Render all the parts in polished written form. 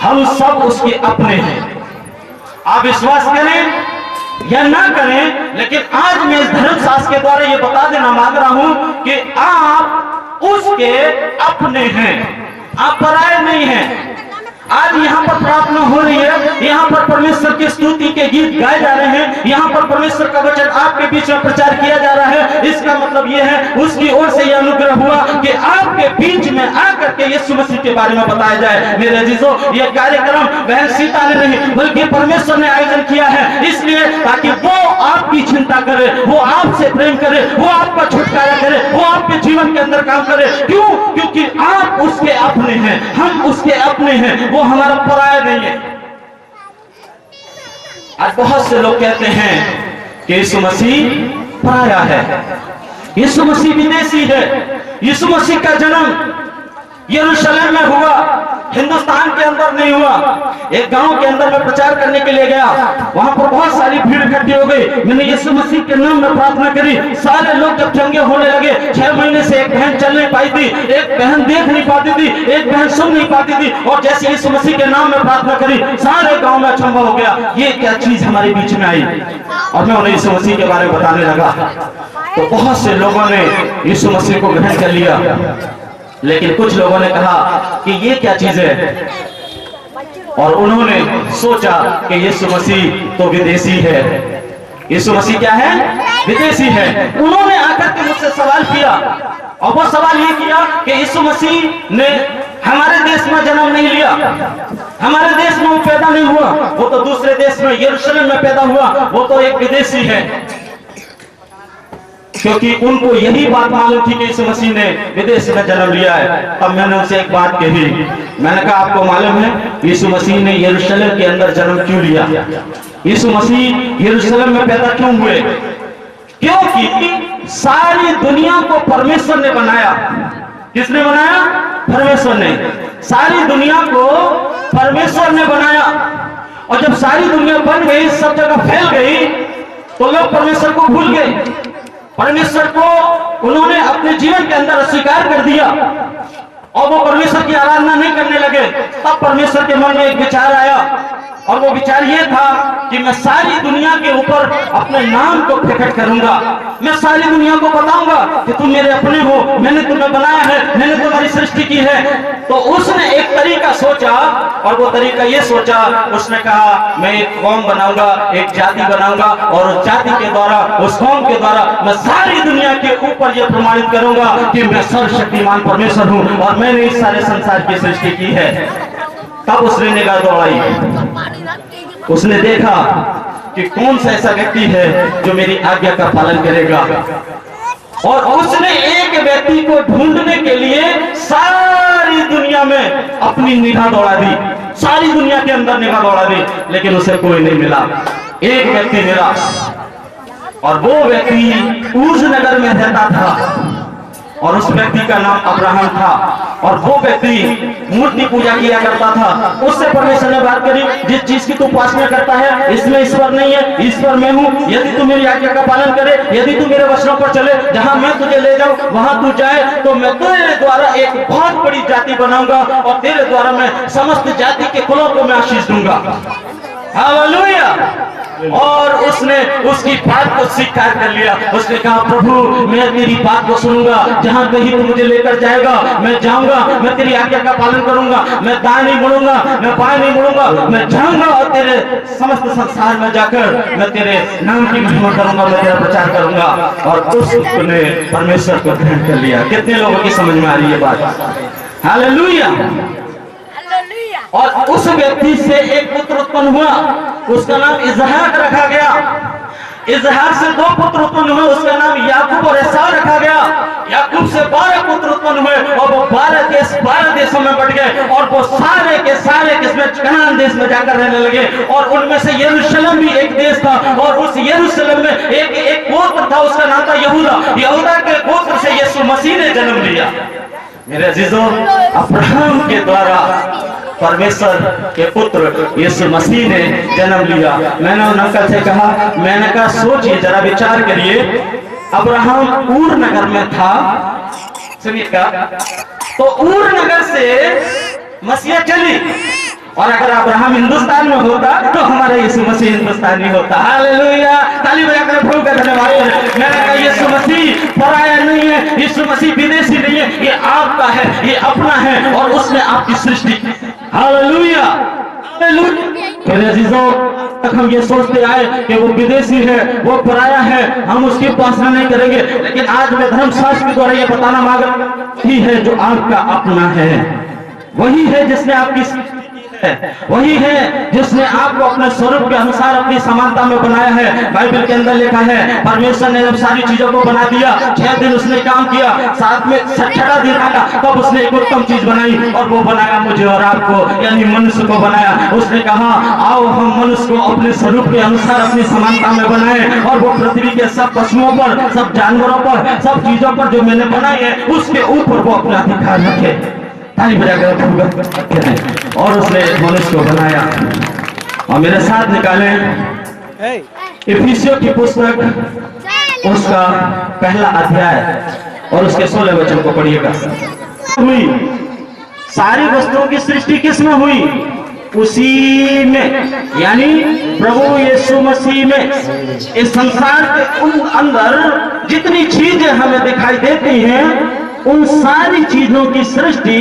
हम सब उसके अपने हैं। आप विश्वास करें या ना करें, लेकिन आज मैं इस धर्मशास्त्र के द्वारा ये बता देना मांग रहा हूं कि आप उसके अपने हैं, आप पराये नहीं हैं। आज यहाँ पर प्रार्थना हो रही है, यहाँ पर परमेश्वर की स्तुति के गीत गाए जा रहे हैं, यहाँ पर परमेश्वर का वचन आपके बीच में प्रचार किया जा रहा है। इसका मतलब यह है उसकी ओर से यह अनुग्रह हुआ कि आपके बीच में आकर के यीशु मसीह के बारे में बताया जाए। मेरे अजीजों, यह कार्यक्रम बहन सीता ने नहीं बल्कि परमेश्वर ने आयोजन किया है, इसलिए ताकि वो आपकी चिंता करे, वो आपसे प्रेम करे, वो आपका छुटकारा करे, वो आपके जीवन के अंदर काम करे। क्यों? क्योंकि आप उसके अपने हैं, हम उसके अपने हैं, वो हमारा पराया नहीं है। आज बहुत से लोग कहते हैं कि यीशु मसीह पराया है, यीशु मसीह विदेशी है। यीशु मसीह का जन्म यरूशलेम में हुआ, हिंदुस्तान के अंदर नहीं हुआ। एक गांव के अंदर में प्रचार करने के लिए गया, वहां पर बहुत सारी भीड़ इकट्ठी हो गई। मैंने यीशु मसीह के नाम में प्रार्थना करी। सारे लोग जब चंगे होने लगे, 6 महीने से एक बहन चल नहीं पाई थी, एक बहन देख नहीं पाती थी, एक बहन सुन नहीं पाती थी, और जैसे यीशु मसीह के नाम में प्रार्थना करी, सारे गांव में अचंभा हो गया, ये क्या चीज हमारे बीच में आई। और मैं उन्हें यीशु मसीह के बारे में बताने लगा, तो बहुत से लोगों ने यीशु मसीह को ग्रहण कर लिया, लेकिन कुछ लोगों ने कहा कि ये क्या चीज है, और उन्होंने सोचा कि यीशु मसीह तो विदेशी है। यीशु मसीह क्या है? विदेशी है। उन्होंने आकर के मुझसे सवाल किया, और वो सवाल ये किया कि यीशु मसीह ने हमारे देश में जन्म नहीं लिया, हमारे देश में वो पैदा नहीं हुआ, वो तो दूसरे देश में यरूशलेम में पैदा हुआ, वो तो एक विदेशी है। क्योंकि उनको यही बात मालूम थी कि यीशु मसीह ने विदेश में जन्म लिया है। तब मैंने उनसे एक बात कही, मैंने कहा आपको मालूम है यीशु मसीह ने यरूशलेम के अंदर जन्म क्यों लिया? यीशु मसीह यरूशलेम में पैदा क्यों हुए? क्योंकि सारी दुनिया को परमेश्वर ने बनाया। किसने बनाया? परमेश्वर ने। सारी दुनिया को परमेश्वर ने बनाया, और जब सारी दुनिया बन गई, सब जगह फैल गई, तो लोग परमेश्वर को भूल गए। परमेश्वर को उन्होंने अपने जीवन के अंदर अस्वीकार कर दिया, और वो परमेश्वर की आराधना नहीं करने लगे। तब परमेश्वर के मन में एक विचार आया, और वो विचार ये था कि मैं सारी दुनिया के ऊपर अपने नाम को प्रकट करूंगा। मैं सारी दुनिया को बताऊंगा कि तुम मेरे अपने हो, मैंने तुम्हें बनाया है, मैंने तुम्हारी सृष्टि की है। तो उसने एक तरीका सोचा, और वो तरीका ये सोचा, उसने कहा मैं एक कौम बनाऊंगा, एक जाति बनाऊंगा, और उस जाति के द्वारा, उस कौम के द्वारा मैं सारी दुनिया के ऊपर यह प्रमाणित करूंगा कि मैं सर्वशक्तिमान परमेश्वर हूं, और मैंने इस सारे संसार की सृष्टि की है। तब उसने निगाह दौड़ाई, उसने देखा कि कौन सा ऐसा व्यक्ति है जो मेरी आज्ञा का पालन करेगा, और उसने एक व्यक्ति को ढूंढने के लिए सारी दुनिया में अपनी निगाह दौड़ा दी, सारी दुनिया के अंदर निगाह दौड़ा दी, लेकिन उसे कोई नहीं मिला। एक व्यक्ति मिला, और वो व्यक्ति ऊज नगर में रहता था, और उस व्यक्ति का नाम अब्राहम था, और वो व्यक्ति मूर्ति पूजा किया करता था। उससे परमेश्वर ने बात करी, जिस चीज की तू उपासना करता है इसमें ईश्वर नहीं है, ईश्वर मैं हूँ। यदि तू मेरी आज्ञा का पालन करे, यदि तू मेरे वचनों पर चले, जहाँ मैं तुझे ले जाऊं वहां तू जाए, तो मैं तेरे द्वारा एक बहुत बड़ी जाति बनाऊंगा, और तेरे द्वारा मैं समस्त जाति के कुलों को मैं आशीष दूंगा। हालेलुया। और उसने उसकी बात को स्वीकार कर लिया। उसने कहा प्रभु मैं तेरी बात को सुनूंगा, जहां कहीं तू मुझे लेकर जाएगा मैं जाऊंगा, मैं तेरी आज्ञा का पालन करूंगा, मैं दाएं नहीं मुड़ूंगा, मैं बाएं नहीं मुड़ूंगा, मैं जाऊंगा और तेरे समस्त संसार में जाकर मैं तेरे नाम की महिमा करूंगा, मैं तेरा प्रचार करूंगा। और उसने परमेश्वर को ग्रहण कर लिया। कितने लोगों की समझ में आ रही है बात? हालेलुया। और उस व्यक्ति से एक पुत्र उत्पन्न हुआ, उसका नाम इजहाक रखा गया। इजहाक से 2 पुत्र उत्पन्न हुए, उसका नाम याकूब और एसाव रखा गया। याकूब से 12 पुत्र उत्पन्न हुए, और वो 12 देशों में बट गए, और वो सारे के सारे किसमें? कनान देश में जाकर रहने लगे। और उनमें से यरूशलेम भी एक देश था, और उस यरूशलेम में एक गोत्र था, उसका नाम था यहूदा। यहूदा के गोत्र से यीशु मसीह ने जन्म लिया। मेरे अजीजों, अब्राहम के द्वारा परमेश्वर के पुत्र यीशु मसीह ने जन्म लिया। मैंने उन अंकल से कहा, मैंने कहा सोचिए जरा, विचार करिए, अब्राहम ऊर नगर में था, सुनिए का, तो ऊर नगर से मसीहा चली, और अगर अब्राहम हिंदुस्तान में होता तो हमारा यीशु मसीह हिंदुस्तानी होता। हालेलुया, ताली बजाकर प्रभु का धन्यवाद करें। मैंने कहा यीशु मसीह पराया नहीं है, यीशु मसीह विदेशी नहीं है, ये आपका है, ये अपना है और उसने आपकी सृष्टि। हालेलुया, मेरे अजीजों, तक हम ये सोचते आए कि वो विदेशी है, वो पराया है, हम उसकी उपासना नहीं करेंगे। लेकिन आज मैं धर्मशास्त्र के द्वारा ये बताना मांग रहा हूं, ही है जो आपका अपना है, वही है जिसने आपकी वही है जिसने आपको अपने स्वरूप के अनुसार अपनी समानता में बनाया है। बाइबल के अंदर लिखा है परमेश्वर ने जब सारी चीजों को बना दिया, 6 दिन उसने काम किया, साथ में 6वां दिन आया, तब उसने एक उत्तम चीज बनाई और वो बनाया मुझे और आपको, यानी मनुष्य को बनाया। उसने कहा आओ हम मनुष्य को अपने स्वरूप के अनुसार अपनी समानता में बनाए और वो पृथ्वी के सब पशुओं पर, सब जानवरों पर, सब चीजों पर जो मैंने बनाई है उसके ऊपर वो अपना अधिकार रखे। और उसने मनुष्य को बनाया। और मेरे साथ निकाले इफिसियों की पुस्तक, उसका 1 अध्याय और उसके 16 वचन को पढ़िएगा। हुई सारी वस्तुओं की सृष्टि किसमें हुई? उसी में, यानी प्रभु यीशु मसीह में। इस संसार के अंदर जितनी चीजें हमें दिखाई देती हैं उन सारी चीजों की सृष्टि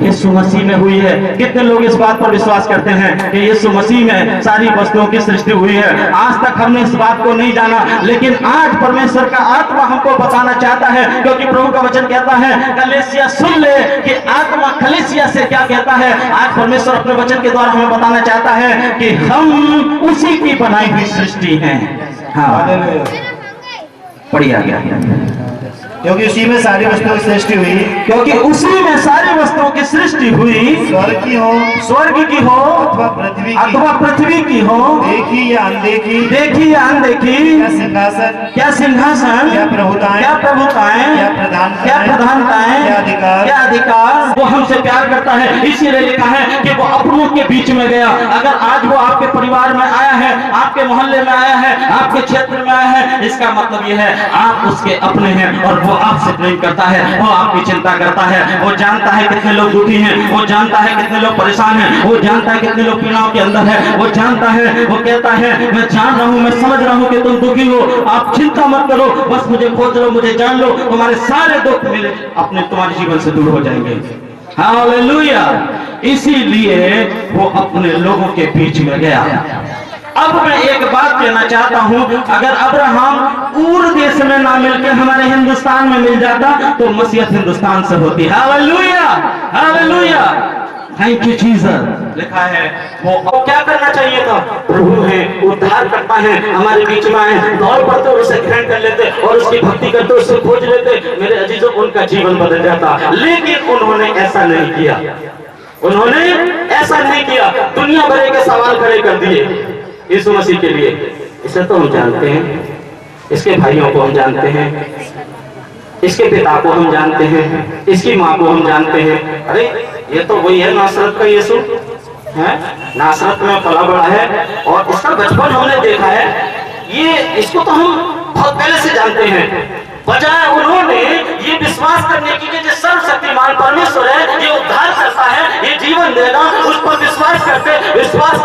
यीशु मसीह में हुई है। कितने लोग इस बात पर विश्वास करते हैं कि यीशु मसीह में सारी वस्तुओं की सृष्टि हुई है? आज तक हमने इस बात को नहीं जाना, लेकिन आज परमेश्वर का आत्मा हमको बताना चाहता है, क्योंकि प्रभु का वचन कहता है, कलीसिया सुन ले कि आत्मा कलीसिया से क्या कहता है। आज परमेश्वर अपने वचन के द्वारा हमें बताना चाहता है कि हम उसी की बनाई हुई सृष्टि हैं। हाँ, बढ़िया गया, क्योंकि उसी में सारी वस्तुओं की सृष्टि हुई, क्योंकि उसी में सारी वस्तुओं की सृष्टि हुई, स्वर्ग की हो अथवा पृथ्वी की हो, देखी या अनदेखी, देखी या अनदेखी, क्या सिंहासन, क्या प्रभुताएं, क्या प्रधानताएं, क्या अधिकार, वो हमसे प्यार करता है। इसीलिए लिखा है कि वो अपनों के बीच में गया। अगर आज वो आपके परिवार में आया है, आपके मोहल्ले में आया है, आपके क्षेत्र में आया है, इसका मतलब यह है आप उसके अपने हैं और वो आपसे प्रेम करता है, वो आपकी चिंता करता है, वो जानता है कितने लोग दुखी हैं, वो जानता है कितने लोग परेशान हैं, वो जानता है कितने लोग पीड़ाओं के अंदर है, वो जानता है, वो कहता है मैं जान रहा हूं, मैं समझ रहा हूं कि तुम दुखी हो, आप चिंता मत करो, बस मुझे खोज लो, मुझे जान लो, तुम्हारे सारे दुख मेरे अपने तुम्हारे जीवन से दूर हो जाएंगे। हालेलुया, इसीलिए वो अपने लोगों के बीच में गया। अब मैं एक बात कहना चाहता हूं, अगर अब्राहम ऊर देश में ना मिलकर हमारे हिंदुस्तान में मिल जाता तो मसीहत हिंदुस्तान से होती। Hallelujah, hallelujah, thank you Jesus. लिखा है वो क्या करना चाहिए था? प्रभु है, उद्धार करता है, हमारे बीच में आए, दौड़ पड़ते और उसे ग्रहण कर लेते और उसकी भक्ति करते, उससे खोज लेते, मेरे अजीजों उनका जीवन बदल जाता। लेकिन उन्होंने ऐसा नहीं किया, उन्होंने ऐसा नहीं किया। दुनिया भर के सवाल खड़े कर दिए यीशु मसीह के लिए। इसे तो हम जानते हैं, इसके भाइयों को हम जानते हैं, इसके पिता को हम जानते हैं, इसकी माँ को हम जानते हैं। अरे ये तो वही है नासरत का यीशु है, नासरत में पला बड़ा है और उसका बचपन हमने देखा है। ये इसको तो हम बहुत पहले से जानते हैं। बजाय उन्होंने ये विश्वास करने की कि सर्वशक्तिमान परमेश्वर है, ये उद्धार करता है, ये जीवन देगा, उस पर विश्वास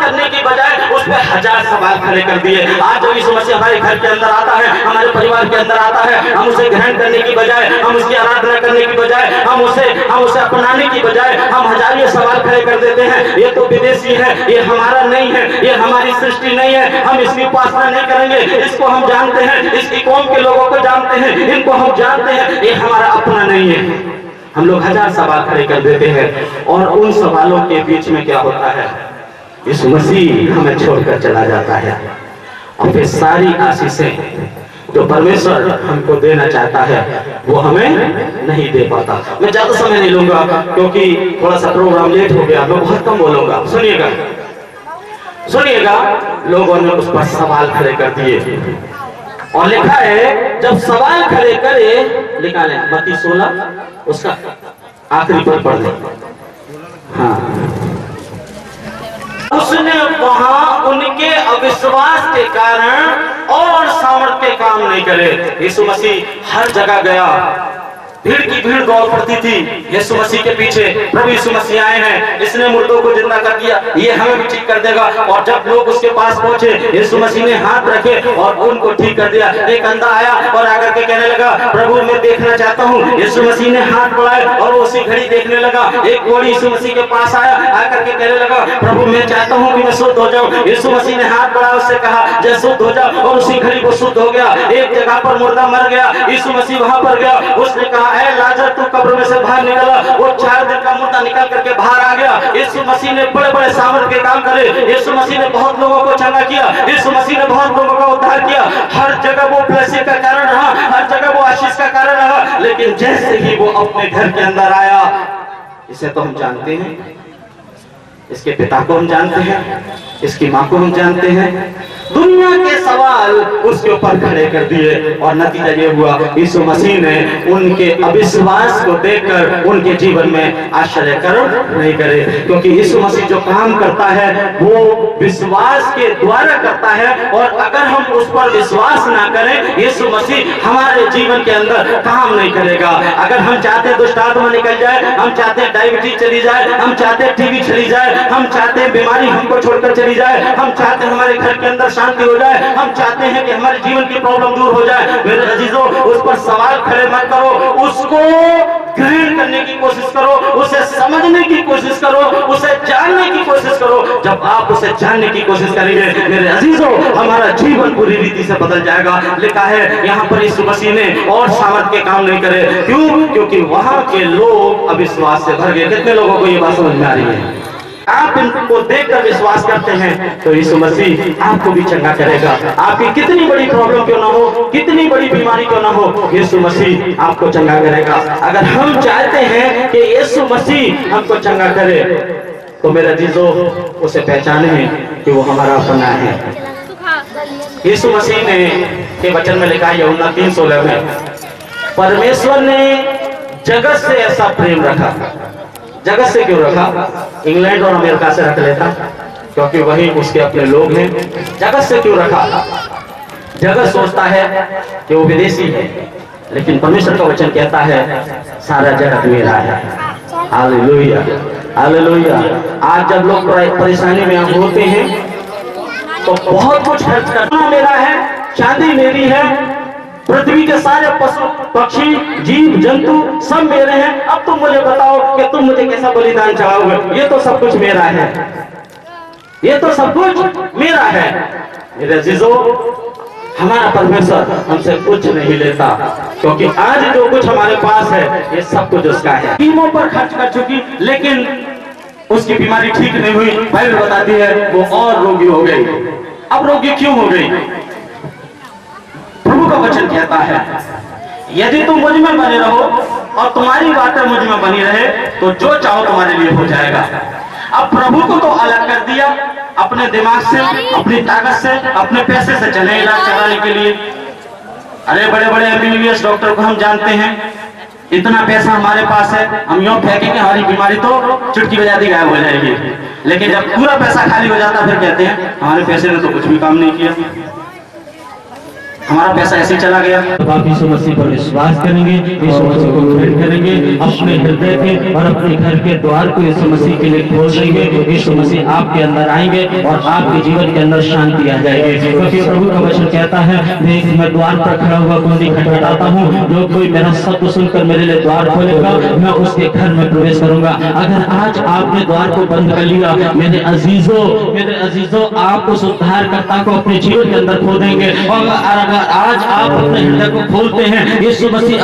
करने की बजाय उस पर 1000 सवाल खड़े कर दिए। आज जब यीशु मसीह हमारे घर के अंदर आता है, हमारे परिवार के अंदर आता है, हम उसे ग्रहण करने की बजाय, हम उसकी आराधना करने की बजाय, हम उसे अपनाने की बजाय हम 1000 सवाल खड़े कर देते हैं। ये तो विदेशी है, ये हमारा नहीं है, ये हमारी सृष्टि नहीं है, हम इसकी उपासना नहीं करेंगे, इसको हम जानते हैं, इसकी कौम के लोगों को जानते हैं, इनको हम जानते हैं, ये हमारा अपना नहीं है। हम लोग 1000 सवाल खड़े कर देते हैं और उन सवालों के बीच में क्या होता है? यीशु मसीह हमें छोड़कर चला जाता है और फिर सारी आशीषें जो परमेश्वर हमको देना चाहता है वो हमें नहीं दे पाता। मैं ज्यादा समय नहीं लूंगा क्योंकि थोड़ा सा प्रोग्राम लेट हो गया, मैं बहुत कम बोलूंगा। सुनिएगा, लोगों ने उस पर सवाल खड़े कर दिए और लिखा है जब सवाल खड़े करे, लिखा है मत्ती 16 उसका आखिरी पद पढ़ ले। हाँ, उसने वहां उनके अविश्वास के कारण और सामर्थ्य काम नहीं करे। यीशु मसीह हर जगह गया, भीड़ की भीड़ दौड़ पड़ती थी यीशु मसीह के पीछे। प्रभु यीशु मसीह आए हैं, इसने मुर्दों को जिंदा कर दिया, ये हमें भी ठीक कर देगा। और जब लोग उसके पास पहुंचे, यीशु मसीह ने हाथ रखे और उनको ठीक कर दिया। एक अंधा आया और आकर के कहने लगा, प्रभु मैं देखना चाहता हूँ। यीशु मसीह ने हाथ बढ़ाए और उसी घड़ी देखने लगा। एक कोढ़ी यीशु मसीह के पास आया, आकर के कहने लगा, प्रभु मैं चाहता हूँ कि मैं शुद्ध हो जाऊं। यीशु मसीह ने हाथ बढ़ाया, उससे कहा जय शुद्ध हो जा, और उसी घड़ी वो शुद्ध हो गया। एक जगह पर मुर्दा मर गया, यीशु मसीह वहां पर गया, उसने कहा ऐ लाजर तू कब्र में से बाहर निकला। वो 4 दिन का मुर्दा निकल करके बाहर आ गया। यीशु मसीह ने बड़े बड़े सामर्थ के काम करे, यीशु मसीह ने बहुत लोगों को चंगा किया, यीशु मसीह ने बहुत लोगों का उद्धार किया। हर जगह वो ब्लेसिंग का कारण रहा, हर जगह वो आशीष का कारण रहा। लेकिन जैसे ही वो अपने घर के अंदर आया, इसे तो हम जानते हैं, इसके पिता को हम जानते हैं, इसकी माँ को हम जानते हैं, दुनिया के सवाल उसके ऊपर खड़े कर दिए। और नतीजा ये हुआ, यीशु मसीह ने उनके अविश्वास को देखकर उनके जीवन में आश्चर्य नहीं करे। क्योंकि यीशु मसीह जो काम करता है वो विश्वास के द्वारा करता है, और अगर हम उस पर विश्वास ना करें, यीशु मसीह हमारे जीवन के अंदर काम नहीं करेगा। अगर हम चाहते हैं दुष्ट आत्मा निकल जाए, हम चाहते हैं डायबिटीज चली जाए, हम चाहते हैं टीबी चली जाए, हम चाहते हैं बीमारी हमको छोड़कर चली जाए, हम चाहते हैं हमारे घर के अंदर शांति हो जाए, हम चाहते हैं कि हमारे जीवन की प्रॉब्लम दूर हो जाए, मेरे अजीजों उस पर सवाल खड़े मत करो, उसको ग्रहण करने की कोशिश करो, उसे समझने की कोशिश करो, उसे जानने की कोशिश करो। जब आप उसे जानने की कोशिश करेंगे मेरे अजीजों, हमारा जीवन पूरी रीति से बदल जाएगा। लिखा है यहाँ पर यीशु मसीह ने और सामर्थ के काम नहीं करे। क्यों? क्योंकि वहां के लोग अविश्वास से भर गए। कितने लोगों को ये बात समझ में आ रही है? आप इनको देखकर विश्वास करते हैं तो यीशु मसीह आपको भी चंगा करेगा। आपकी कितनी बड़ी प्रॉब्लम क्यों ना हो, कितनी बड़ी बीमारी क्यों ना हो, यीशु मसीह आपको चंगा करेगा। अगर हम चाहते हैं कि यीशु मसीह हमको चंगा करे तो मेरे अजीजों उसे पहचाने कि वो हमारा अपना है। यीशु मसीह ने के वचन में लिखा है यूहन्ना 3:16 में, परमेश्वर ने जगत से ऐसा प्रेम रखा। जगत से क्यों रखा? इंग्लैंड और अमेरिका से रख लेता, क्योंकि वही उसके अपने लोग हैं। जगत से क्यों रखा? जगत सोचता है कि वो विदेशी है, लेकिन परमेश्वर का वचन कहता है सारा जगत मेरा है। Hallelujah, hallelujah. आज जब लोग परेशानी में होते हैं तो बहुत कुछ खर्च करना मेरा है, चांदी मेरी है, पृथ्वी के सारे पशु पक्षी जीव जंतु सब मेरे हैं। अब तुम मुझे बताओ कि तुम मुझे कैसा बलिदान चढ़ाओगे? ये तो सब कुछ मेरा है, ये तो सब कुछ मेरा है। मेरे अजीजों, हमारा परमेश्वर हमसे कुछ नहीं लेता, क्योंकि आज जो कुछ हमारे पास है ये सब कुछ उसका है। टीमों पर खर्च कर चुकी, लेकिन उसकी बीमारी ठीक नहीं हुई। बाइबल बताती है वो और रोगी हो गई। अब रोगी क्यों हो गई? प्रभु का वचन कहता है यदि तुम मुझ में बने रहो और तुम्हारी बातें मुझ में बनी रहे तो जो चाहो तुम्हारे लिए हो जाएगा। अब प्रभु को तो अलग कर दिया, अपने दिमाग से, अपनी ताकत से, अपने पैसे से चले इलाज कराने के लिए। अरे बड़े बड़े MBBS डॉक्टर को हम जानते हैं, इतना पैसा हमारे पास है, हम यूं फेंकेंगे हमारी बीमारी तो चुटकी बजाती गायब हो जाएगी। लेकिन जब पूरा पैसा खाली हो जाता फिर कहते हैं हमारे पैसे ने तो कुछ भी काम नहीं किया, हमारा पैसा ऐसे चला गया। आप यीशु मसीह पर विश्वास करेंगे, यीशु मसीह को ग्रहण करेंगे, अपने हृदय के और अपने घर के द्वार को यीशु मसीह के लिए खोल देंगे, यीशु मसीह आपके अंदर आएंगे और आपके जीवन के अंदर शांति आ जाएगी। क्योंकि प्रभु का वचन कहता है देख मैं द्वार पर खड़ा हुआ कुंडी खटखटाता हूँ, जो कोई मेरा शब्द सुनकर मेरे लिए द्वार खोलेगा मैं उसके घर में प्रवेश करूंगा। अगर आज आपने द्वार को बंद कर लिया मेरे अजीजों आप उस उद्धारकर्ता को अपने जीवन के अंदर खो देंगे। और आज आप अपने हृदय को खोलते हैं, यीशु मसीह